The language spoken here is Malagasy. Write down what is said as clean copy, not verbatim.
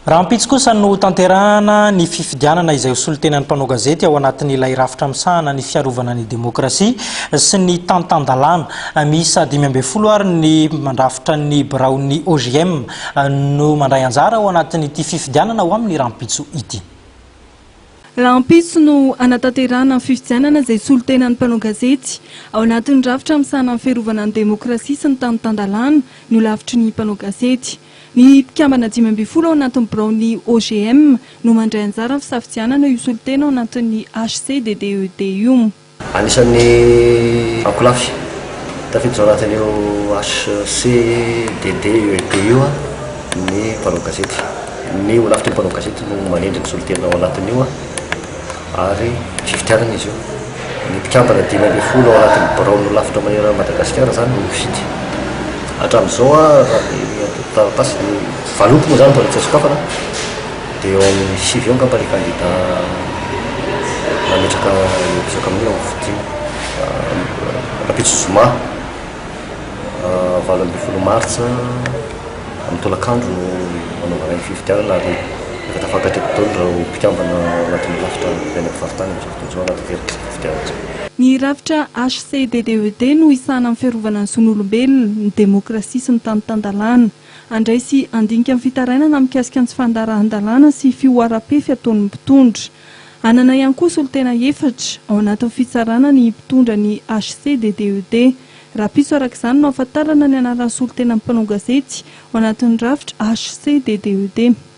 Raha ampitsy kosa no tanterahana ny fifidianana izay hosolotenan'ny mpanao gazety ao anatin'ilay rafitra misahana ny fiarovana ny demokrasia sy ny tantan-dalàna. Miisa 5 ary ny mandrafitra ny biraon'ny OGM no mandray anjara ao anatin'ity fifidianana ao amin'ny raha ampitso ity. Raha ampitso no anatanterahana ny fifidianana izay hosolotenan'ny mpanao gazety ao anatin'ny rafitra misahana ny fiarovana ny demokrasia sy ny tantan-dalàna no lavitry ny mpanao gazety. Ny mpikambana 5 ao anatin'ny biraon'ny OGM no mandray anjara ny fisafidianana hosolontena ao anatin'ny HCDDED io. Anisan'ny ankolafy tafiditra ao anatin'io HCDDED io ny mpanao gazety. Ny olafitry ny mpanao gazety no manendry ny solotena ao anatin'io ary fifidianana izy io. Ny mpikambana 5 ao anatin'ny biraon'ny olafitra manerana Madagasikara zany no mifidy. Hatramin'izao raha taratasy ny valopy moa zany mbola tsy sokafana dia eo amin'ny 7 eo angamba ilay kandida nametraka episaka amin'io ao fidiana. Rapitso Zoma 20 martsa amin'ny tolakandro no manaovana ny fifidianana ary efa tafakatreto taona raha mpikambana anatin'ny rafitra any amin'ny faritany amin'izao fotoan'izao anaty fifidianana. Ny rafitra HCDDED no isana amin'ny fiarovana ny zon'olombelona, ny demokrasia sy ny tantan-dalàna. Andray sy andinika amin'ny fitarainana mikasika ny tsy fandarahan-dalàna sy fioaram-pefy ataon'ny mpitondra. Anana ihany koa solotena 4 ao anatin'ny fitsarana ny mpitondra ny HCDDED. Raha piso arak'izany no ahafantarana ny anaran'ny solotena mpanao gazety ao anatin'ny rafitra HCDDED.